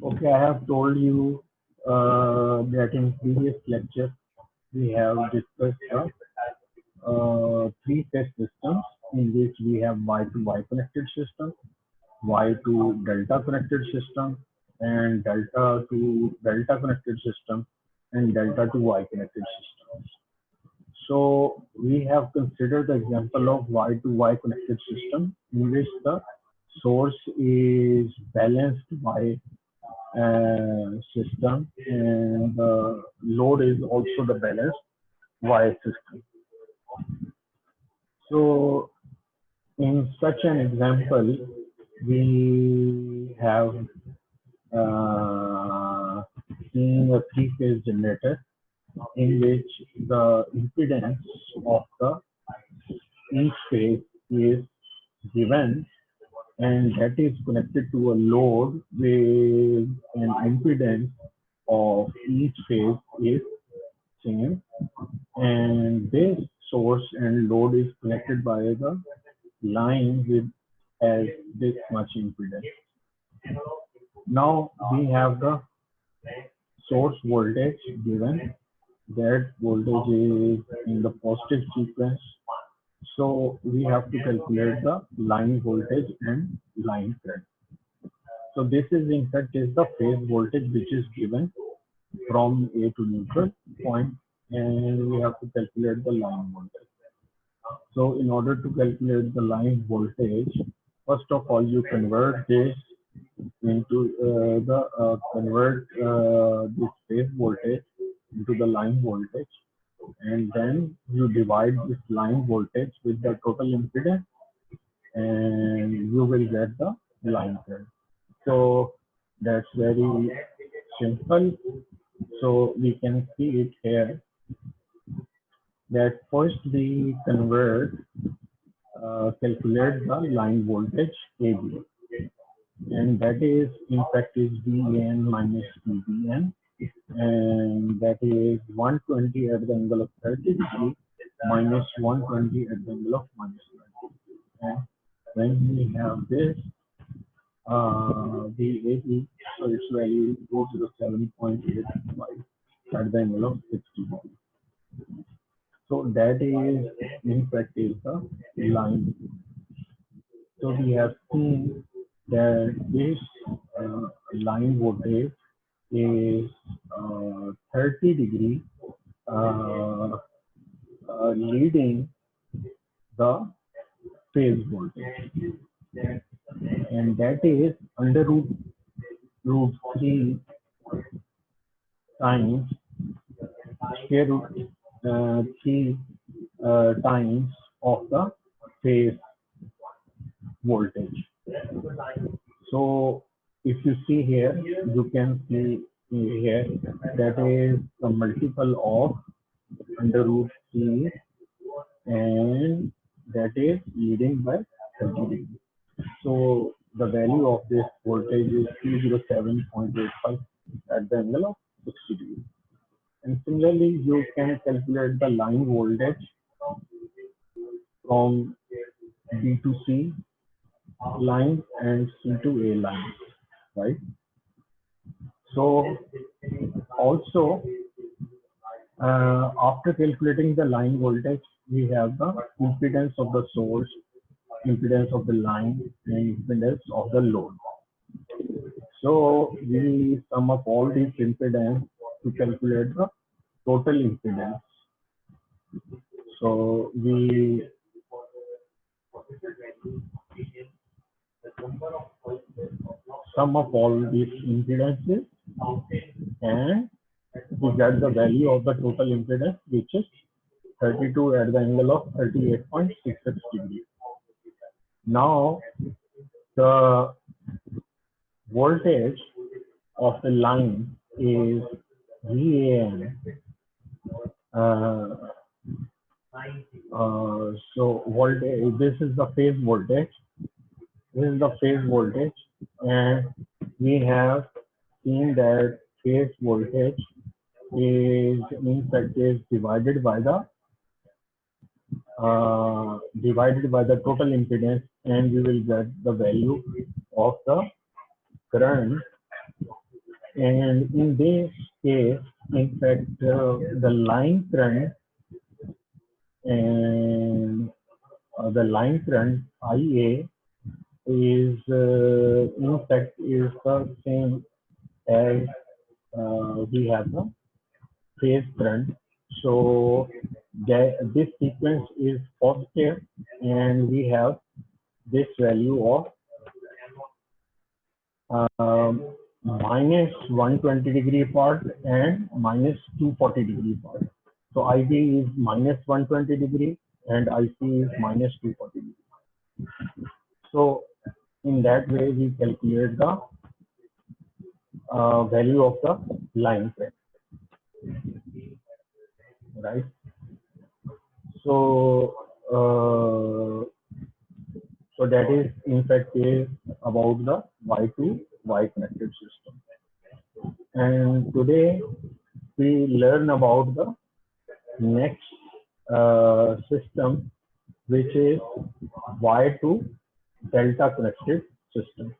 Okay, I have told you that in previous lecture we have discussed the three-phase systems in which we have Y to Y connected system, Y to delta connected system, and delta to delta connected system, and delta to Y connected systems. So we have considered the example of Y to Y connected system in which the source is balanced by system and the load is also the balanced Y system. So in such an example, we have uh, seen a three-phase generator in which the impedance of the each phase is given and that is connected to a load with an impedance of each phase is same, and this source and load is connected by the line with as this much impedance. Now we have the source voltage given. That voltage is in the positive sequence. So we have to calculate the line voltage and line current. So this is in fact is the phase voltage which is given from A to neutral point, and we have to calculate the line voltage. So in order to calculate the line voltage, first of all you convert this into convert this phase voltage into the line voltage, and then you divide this line voltage with the total impedance, and you will get the line current. So that's very simple. So we can see it here that first we calculate the line voltage AB, and that is in fact is VAN minus VBN, and that is 120 at the angle of 30 degree minus 120 at the angle of minus 90 degree. And when we have this, the AB, so its value is 207.85 at the angle of 60 degree. So that is in fact is the line. So we have seen that this line voltage is 30 degree leading the phase voltage, and that is under root 3 times square root 3 times of the phase voltage. So if you see here, you can see here that is a multiple of under root 3, and that is leading by 30 degree. So the value of this voltage is 207.85 at the angle of 60 degree. And similarly, you can calculate the line voltage from B to C line and C to A line, right? So also after calculating the line voltage, we have the impedance of the source, impedance of the line, and impedance of the load. So we sum up all these impedance to calculate the total impedance. So we sum up all these impedances and we get the value of the total impedance, which is 32 at the angle of 38.66 degree. Now the voltage of the line is VAN. So voltage, this is the phase voltage. This is the phase voltage, and we have seen that phase voltage is in fact is divided by the total impedance, and we will get the value of the current And in this case, in fact, the line current and the line current IA is in fact is the same as we have the phase current. So this sequence is positive, and we have this value of minus 120-degree part and minus 240-degree part. So IB is minus 120 degree and IC is minus 240 degree. So in that way, we calculate the value of the line current, right? So so that is in fact is about the Y to Y connected system. And today we learn about the next system, which is Y to delta connected system.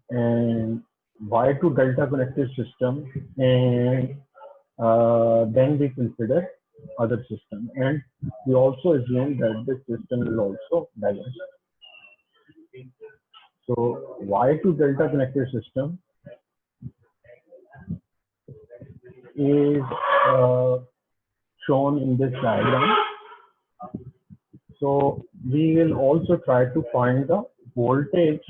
And Y to delta connected system, and then we consider other system, and we also assume that this system will also balance. So Y to delta connected system is shown in this diagram. So we will also try to find the voltage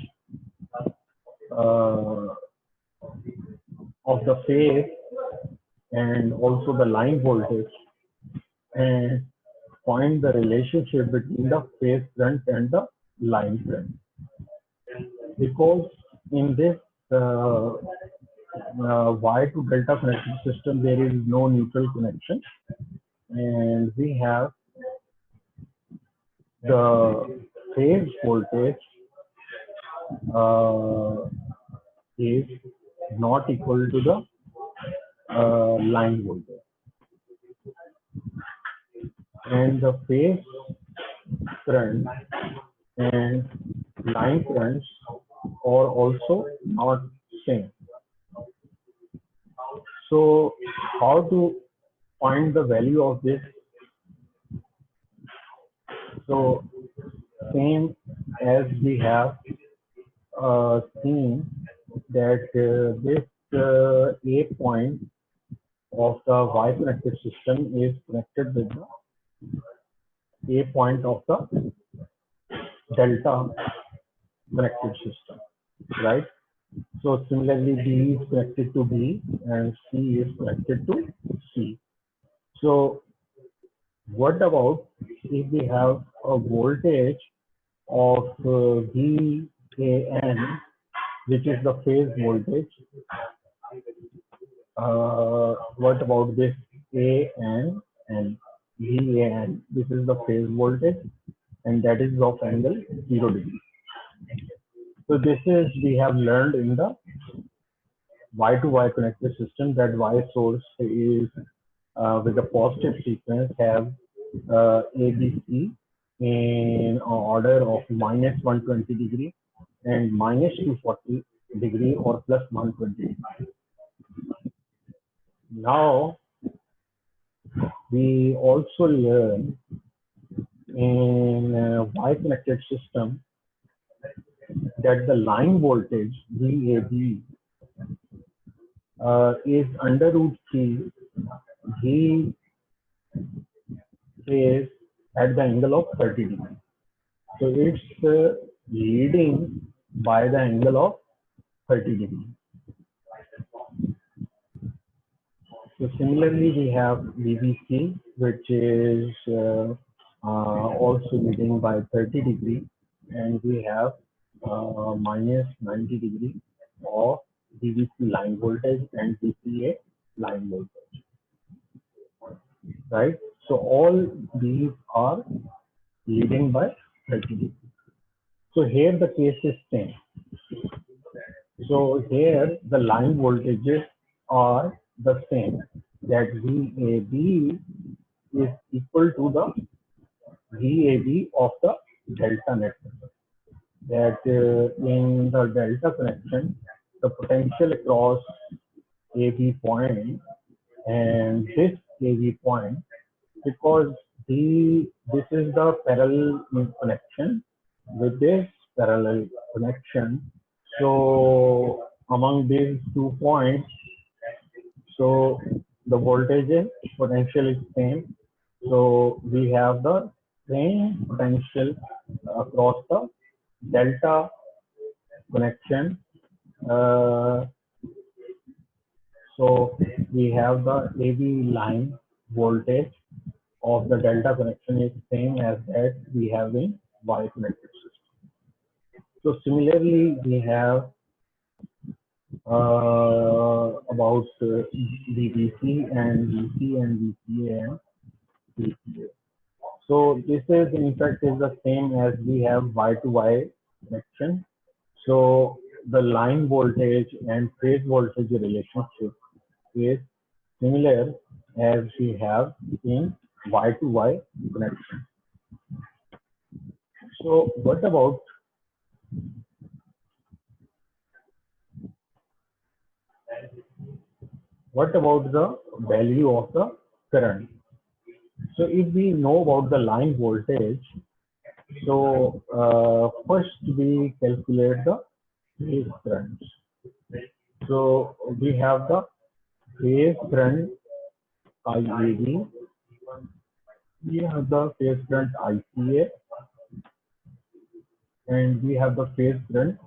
of the phase and also the line voltage, and find the relationship between the phase current and the line current. Because in this Y to delta connected system, there is no neutral connection, and we have the phase voltage is not equal to the line voltage, and the phase current and line currents are also not same. So how to find the value of this? So same as we have seen that this A point of the Y connected system is connected with the A point of the delta connected system, right? So similarly, B is connected to B and C is connected to C. So what about if we have a voltage of VAN, which is the phase voltage? What about this AN and VAN? This is the phase voltage, and that is of angle 0 degree. So this is we have learned in the Y to Y connected system that Y source is with a positive sequence have ABC in order of minus 120 degree and minus 240 degree or plus 120 degree. Now we also learn in Y connected system that the line voltage VAB is under root 3 V is at the angle of 30 degree. So it's leading by the angle of 30 degree. So similarly, we have VBC, which is also leading by 30 degree, and we have minus 90 degree of VBC line voltage and VCA line voltage, right? So all these are leading by 30 degree. So here the case is same. So here the line voltages are the same, that VAB is equal to the VAB of the delta network. That in the delta connection, the potential across AB point and this AB point, because this is the parallel connection with this parallel connection. So among these 2 points, so the voltage and potential is same. So we have the same potential across the delta connection. So we have the AB line voltage of the delta connection is same as that we have in Y connected system. So similarly, we have about VBC and VC and VCA and VCA. So this is in fact is the same as we have Y to Y connection. So the line voltage and phase voltage relationship is similar as we have in Y to Y connection. So what about the value of the current? So if we know about the line voltage, so first we calculate the phase current. So we have the phase current IAB, we have the phase current ICA, and we have the phase current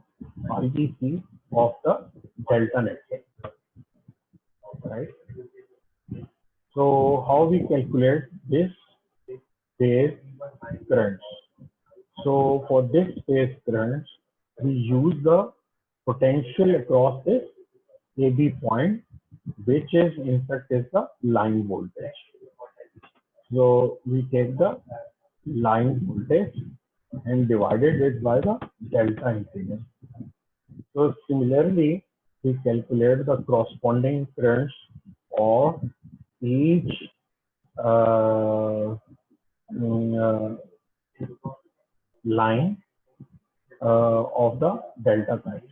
IDC of the delta network, right? So how we calculate this phase currents? So for this phase currents, we use the potential across this AB point, which is in fact is the line voltage. So we take the line voltage and divided it by the delta impedance. So similarly, we calculate the corresponding currents of each line of the delta type.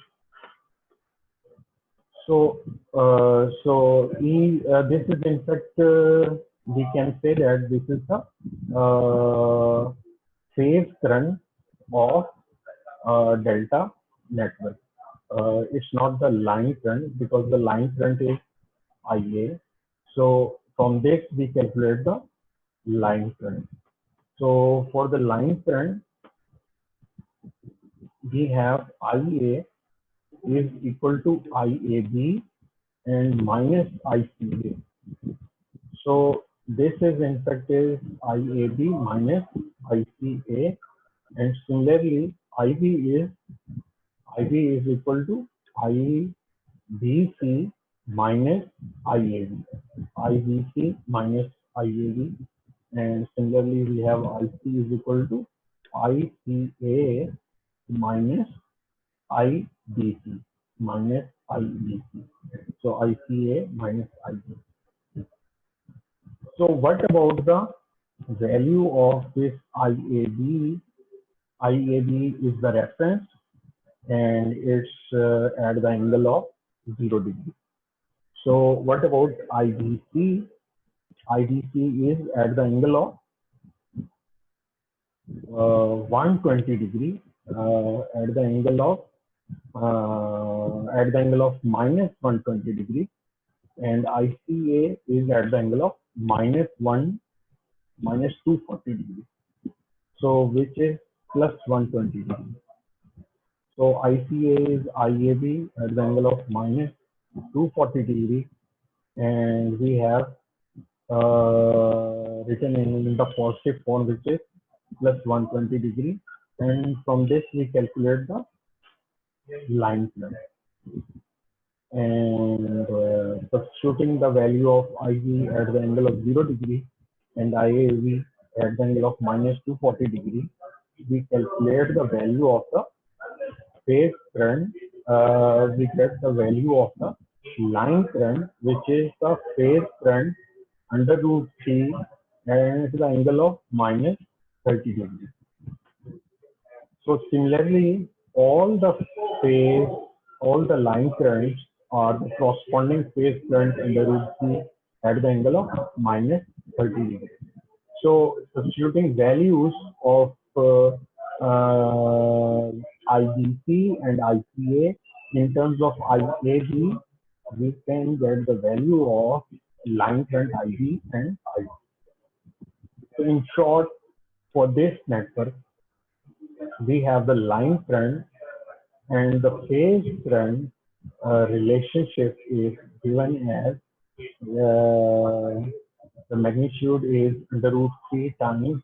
So, this is in fact we can say that this is the phase current of delta network. It's not the line current because the line current is IA. So from this we calculate the line current. So for the line current, we have IA is equal to IAB and minus ICA. So this is in fact is IAB minus ICA, and similarly IB is equal to IBC minus IAB, IBC minus IAB, and similarly we have IC is equal to ICA minus IBC minus IBC. So ICA minus IBC. So what about the value of this IAB? IAB is the reference and it's at the angle of 0 degree. So what about IBC? IBC is at the angle of 120 degree, at the angle of minus 120 degree, and ICA is at the angle of minus 240 degree. So which is plus 120 degree. So ICA is IAB at the angle of minus 240 degree, and we have written in the positive form, which is plus 120 degree, and from this we calculate the line current, and substituting the value of IB at the angle of 0 degree and IAB at the angle of minus 240 degree, we calculate the value of the phase current. We get the value of the line current, which is the phase current under root 3 and at the angle of minus 30 degrees. So similarly, all the phase all the line currents are the corresponding phase current under root 3 at the angle of minus 30 degrees. So substituting values of IGC and ICA in terms of IAB, we can get the value of line current IB and IC. So in short, for this network, we have the line current and the phase current relationship is given as the magnitude is under root 3 times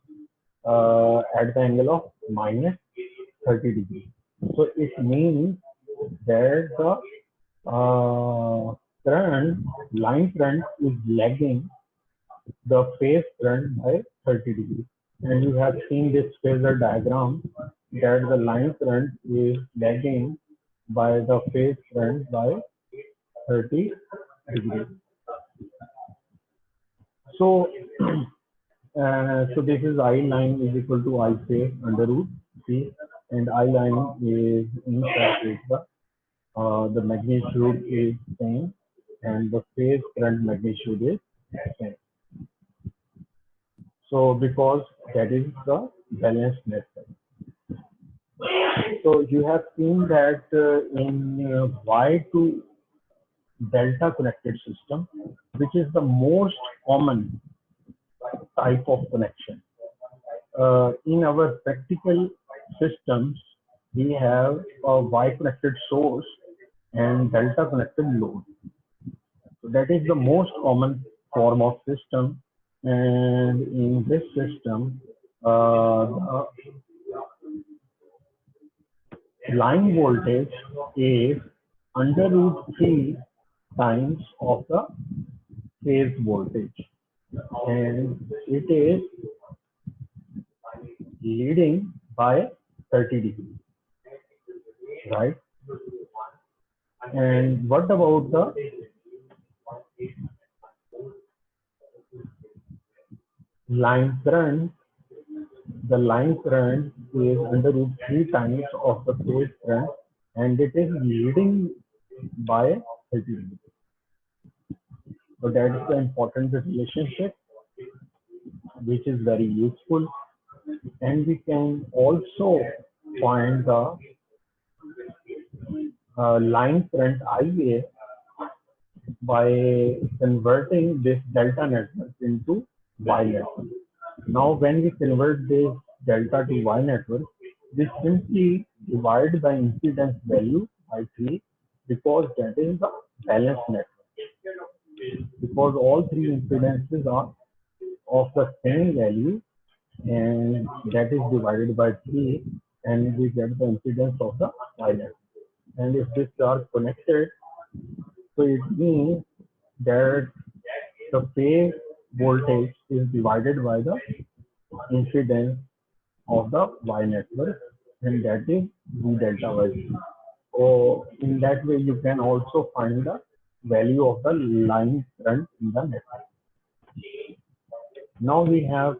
at the angle of minus 30 degrees. So it means that the line current is lagging the phase current by 30 degrees. And you have seen this phasor diagram that the line current is lagging by the phase current by 30 degrees. So, so this is I line is equal to I phase under root 3, and I line is in fact is the magnitude is same, and the phase current magnitude is same. So because that is the balanced network. So you have seen that in Y to delta connected system, which is the most common type of connection. In our practical systems, we have a Y connected source and delta connected load. So that is the most common form of system. And in this system, the line voltage is under root 3 times of the phase voltage, and it is leading by 30 degrees, right? And what about the line current? The line current is under root 3 times of the phase current, and it is leading by 30 degrees. So that is the important relationship, which is very useful. And we can also find the line current IA by converting this delta network into Y network. Now, when we convert this delta to Y network, we simply divide the impedance value by 3 because that is the balanced network. Because all three impedances are of the same value, and that is divided by 3, and we get the impedance of the Y network. And if these are connected, so it means that the phase voltage is divided by the impedance of the Y network, and that is V delta Y. So in that way, you can also find the value of the line current in the network. Now we have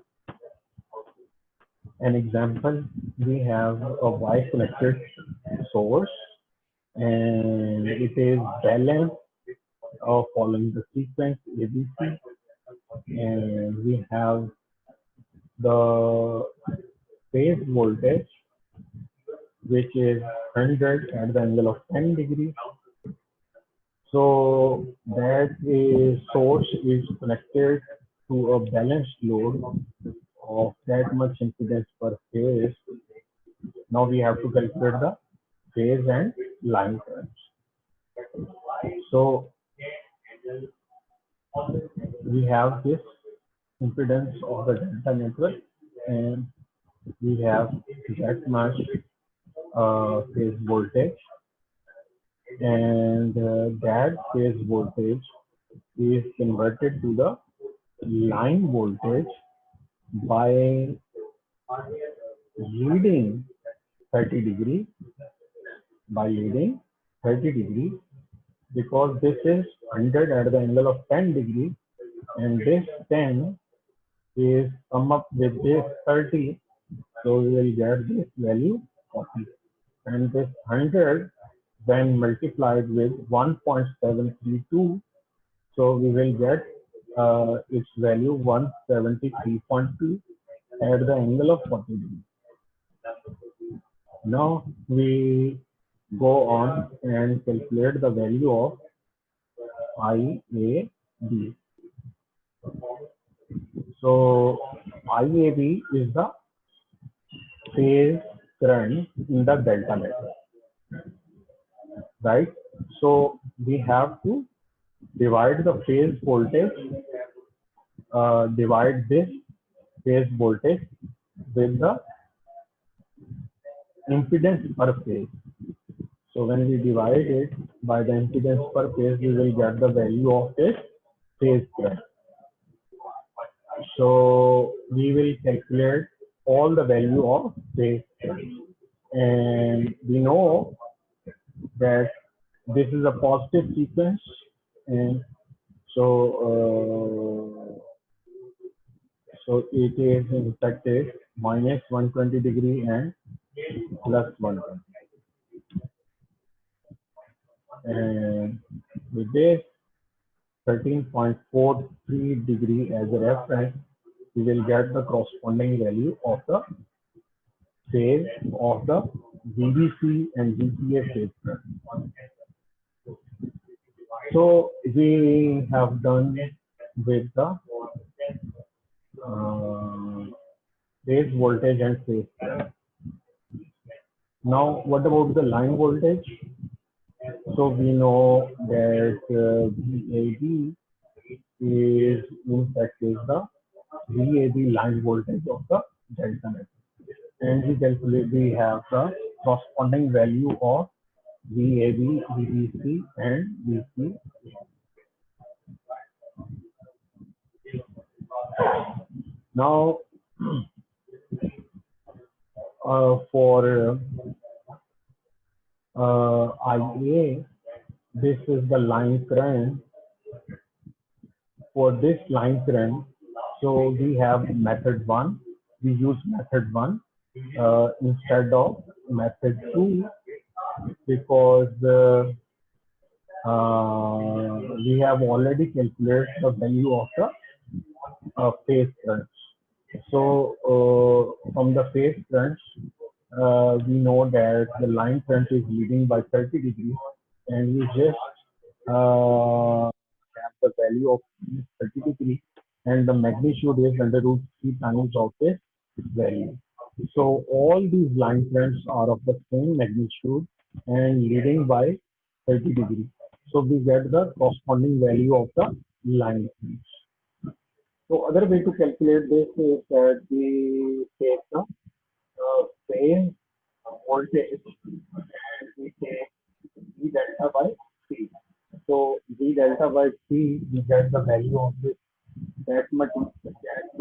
an example. We have a Y connected source, and it is balanced following the sequence ABC, and we have the phase voltage, which is 100 at the angle of 10 degrees. So that source is connected to a balanced load of that much impedance per phase. Now we have to calculate the phase and line currents. So we have this impedance of the delta network, and we have that much phase voltage, and that phase voltage is converted to the line voltage by leading 30 degrees, because this is 100 at the angle of 10 degrees, and this 10 is come up with this 30, so we will get this value 40, and this 100 when multiplied with 1.732, so we will get its value 173.2 at the angle of 40 degrees. Now we go on and calculate the value of IAB. So IAB is the phase current in the delta network, right? So we have to divide the phase voltage, divide this phase voltage with the impedance per phase. So when we divide it by the impedance per phase, we will get the value of this phase current. So we will calculate all the value of phase current. And we know that this is a positive sequence, and so it is in fact is minus 120 degree and plus 120. And with this 13.43 degree as a reference, we will get the corresponding value of the phase of the VBC and VCA phase current. So we have done with the phase voltage and phase current. Now, what about the line voltage? So we know that VAB is in fact is the VAB line voltage of the delta network, and we have the corresponding value of VAB, VBC, and VC. Now, for IA, this is the line current. For this line current, so we have method 1. We use method 1 instead of method 2 because we have already calculated the value of the phase current. So from the phase current, we know that the line current is leading by 30 degrees, and we just have the value of 30 degrees, and the magnitude is under root 3 times of this value. So all these line currents are of the same magnitude and leading by 30 degrees. So we get the corresponding value of the line currents. So other way to calculate this is that we take the phase voltage and we take V delta by C. So V delta by C, we get the value of this that much impedance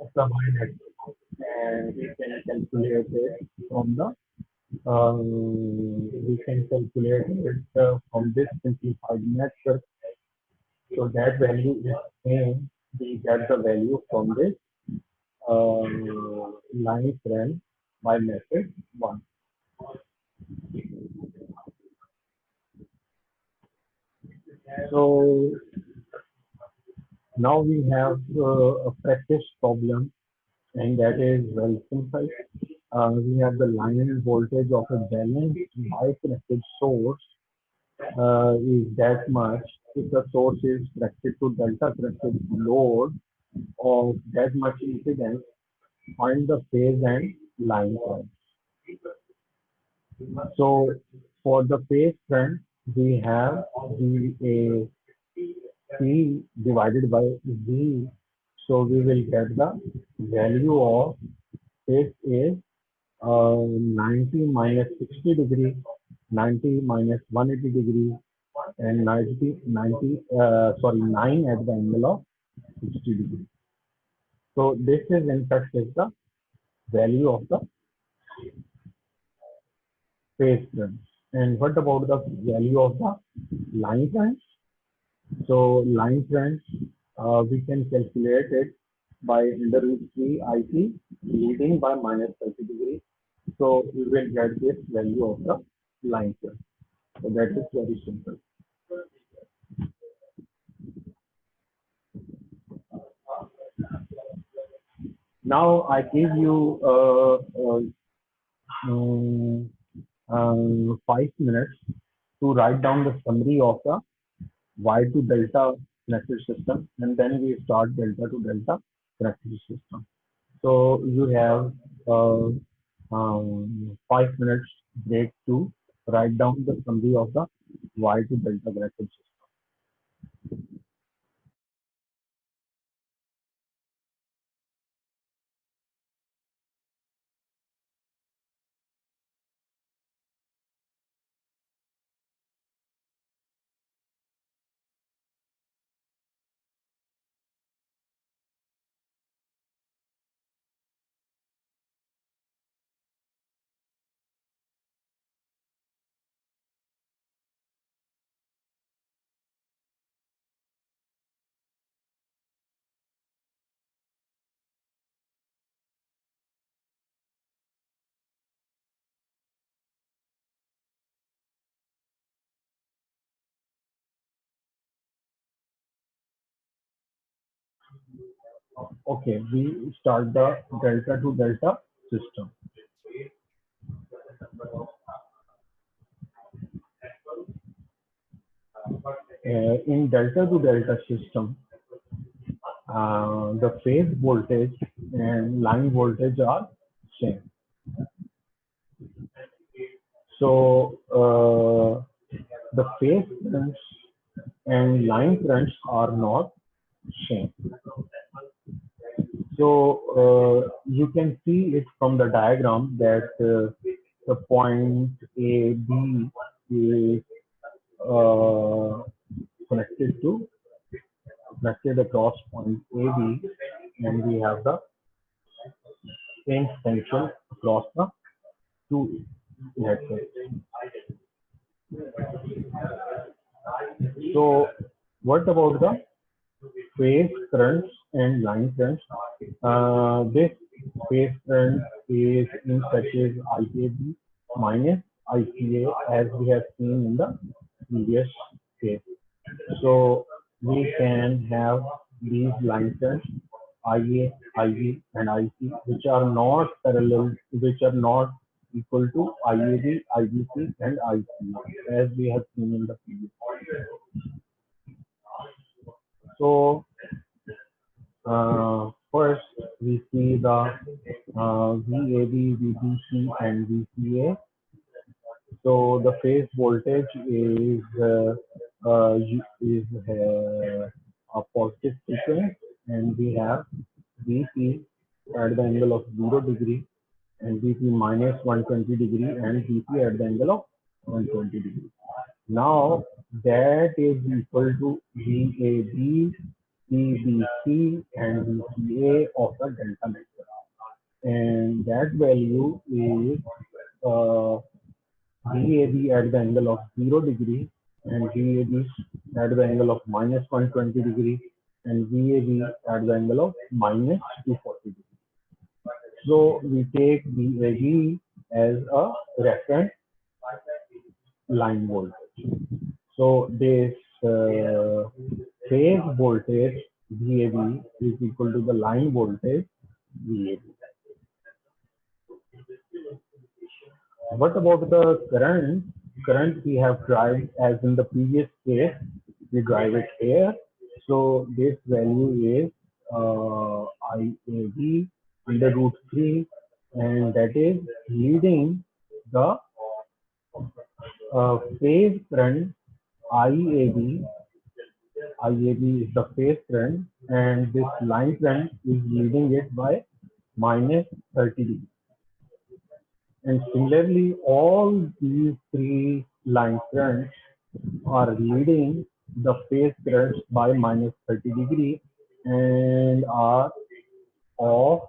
of the Y network, and we can calculate it from the from this simplified network. So that value is same. We get the value from this line current by method 1. So now we have a practice problem, and that is very simple. We have the line voltage of a balanced bi-connected source is that much. If the source is connected to delta connected load of that much impedance, find the phase and line current. So for the phase current, we have the C divided by V. So we will get the value of phase is 90 minus 60 degree, 90 minus 180 degree, and 9 at the angle of 60 degree. So this is in fact is the value of the phase current. And what about the value of the line current? So line current, we can calculate it by under root 3 IC leading by minus 30 degree. So we will get this value of the line current. So that is very simple. Now I give you 5 minutes to write down the summary of the Y to delta connected system, and then we start delta to delta connected system. So you have 5 minutes break to write down the summary of the Y to delta connected system. Okay, we start the delta to delta system. In delta to delta system, the phase voltage and line voltage are same. So the phase currents and line currents are not same. So you can see it from the diagram that the point A, B is uh, connected across point AB, and we have the same potential across the two electrodes. So what about the phase currents and line currents? This phase current is in such as IAB minus ICA, as we have seen in the previous case. So we can have these line currents IA, IB, and IC, which are not parallel, which are not equal to IAB, IBC, and ICA, as we have seen in the previous. So first we see the VAB, VBC, and VCA. So the phase voltage is a positive sequence, and we have VP at the angle of 0 degree, and VP minus 120 degree, and VP at the angle of 120 degree. Now that is equal to VAB, VBC, and VCA of the delta network, and that value is VAB at the angle of 0 degree, and VAB at the angle of minus 120 degree, and VAB at the angle of minus 240 degree. So we take VAB as a reference line voltage. So this phase voltage VAB is equal to the line voltage VAB. What about the current? Current we have derived as in the previous case. We drive it here. So this value is IAB under root 3, and that is leading the phase current IAB. IAB is the phase current, and this line current is leading it by minus 30 degrees. And similarly, all these three line currents are leading the phase currents by minus 30 degree and are of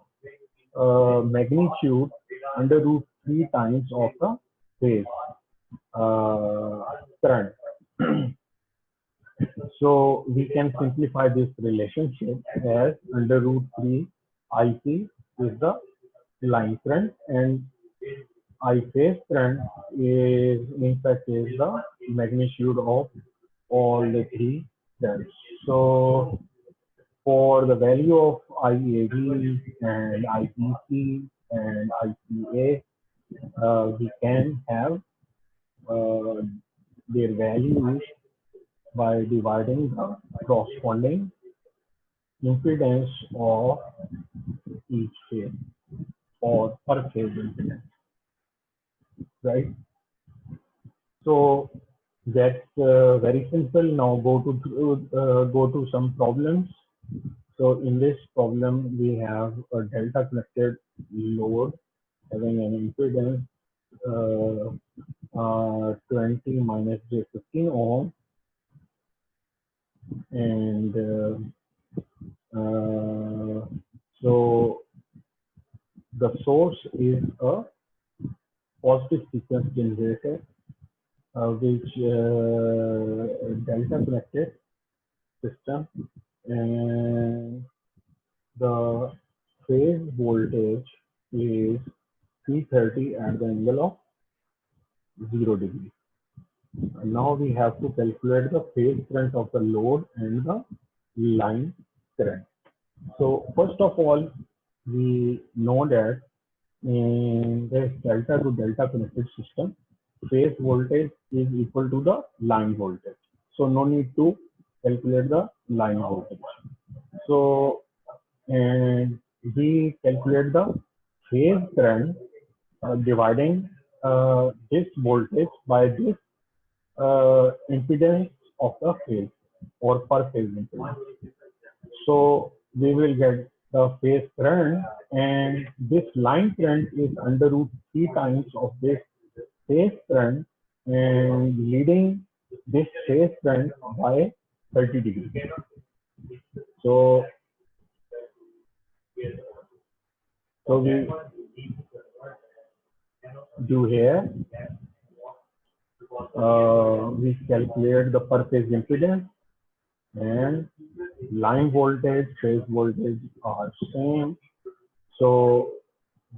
magnitude under root 3 times of the phase current. So we can simplify this relationship as under root 3 IC is the line current, and I phase current is in fact is the magnitude of all the three cells. So for the value of IAV and IPC and IPA, we can have uh, their values by dividing the corresponding impedance of each phase or per phase impedance, right? So that's very simple. Now go to some problems. So in this problem, we have a delta connected load having an impedance 20 minus j15 ohm, and so the source is a positive sequence generator, which delta connected system, and the phase voltage is 330 at the angle of 0 degree. And now we have to calculate the phase current of the load and the line current. So first of all, we know that in this delta to delta connected system, phase voltage is equal to the line voltage. So no need to calculate the line voltage. So, and we calculate the phase current dividing this voltage by this impedance of the phase or per phase impedance. So we will get the phase current, and this line current is under root 3 times of this phase current and leading this phase current by 30 degrees. So, we do here, we calculate the per phase impedance, and line voltage, phase voltage are same. So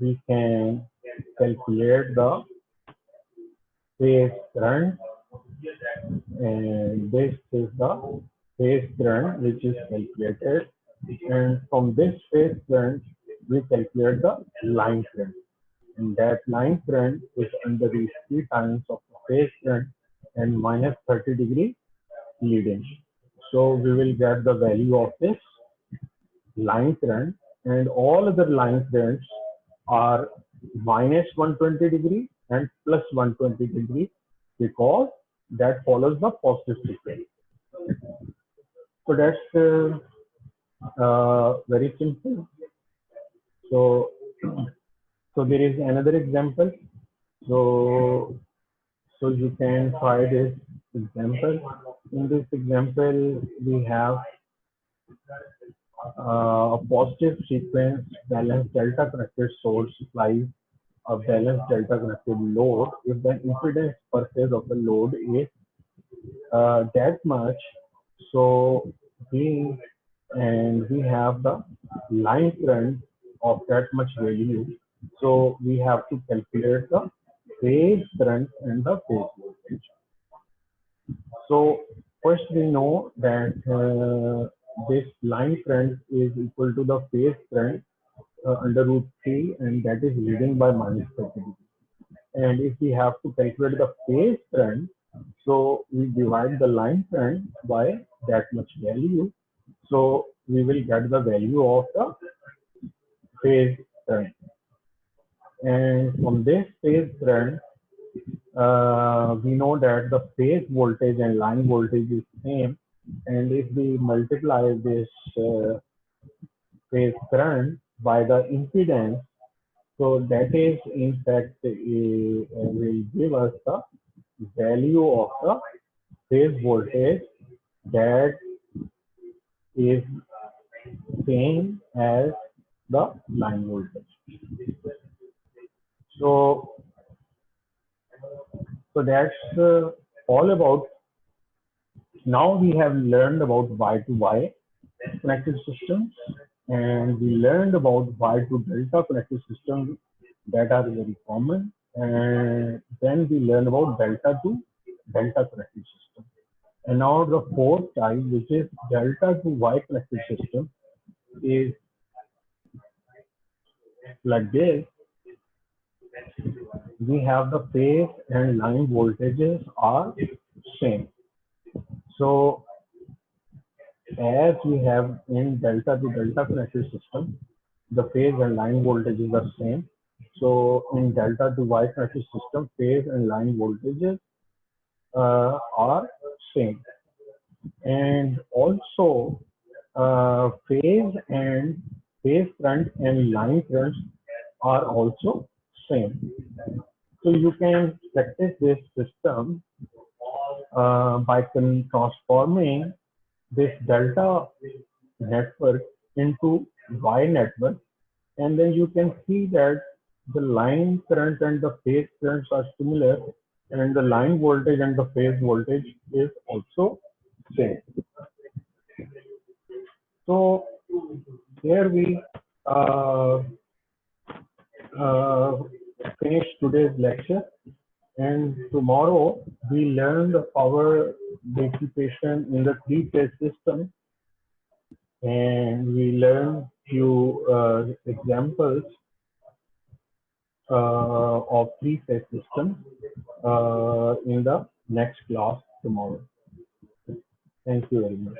we can calculate the phase current, and this is the phase current which is calculated, and from this phase current we calculate the line current, and that line current is under these 3 times of the phase current and minus 30 degree leading. So we will get the value of this line current, and all other line currents are minus 120 degree and plus 120 degree, because that follows the positive sequence. So that's very simple. So there is another example. So you can try this example. In this example, we have a positive sequence balanced delta connected source supplies a balanced delta connected load if the impedance per phase of the load is that much. So we have the line current of that much value. So we have to calculate the phase current and the phase voltage. So first we know that this line current is equal to the phase current under root 3, and that is leading by minus 30 degree. And if we have to calculate the phase current, so we divide the line current by that much value. So we will get the value of the phase current. And from this phase current, we know that the phase voltage and line voltage is same. And if we multiply this phase current by the impedance, so that is in fact will give us the value of the phase voltage that is same as the line voltage. So that's all about. Now we have learned about Y to Y connected systems, and we learned about Y to delta connected systems that are very common, and then we learn about delta to delta connected system. And now the fourth type, which is delta to Y connected system, is like this. We have the phase and line voltages are same. So as we have in delta to delta connected system, the phase and line voltages are same. So in delta to Y connected system, phase and line voltages are same. And also phase current and line currents are also same. So you can practice this system by transforming this delta network into Y network, and then you can see that the line current and the phase currents are similar, and the line voltage and the phase voltage is also same. So here we uh, uh, finish today's lecture, and tomorrow we learn the power dissipation in the three-phase system, and we learn few examples of three-phase system in the next class tomorrow. Thank you very much.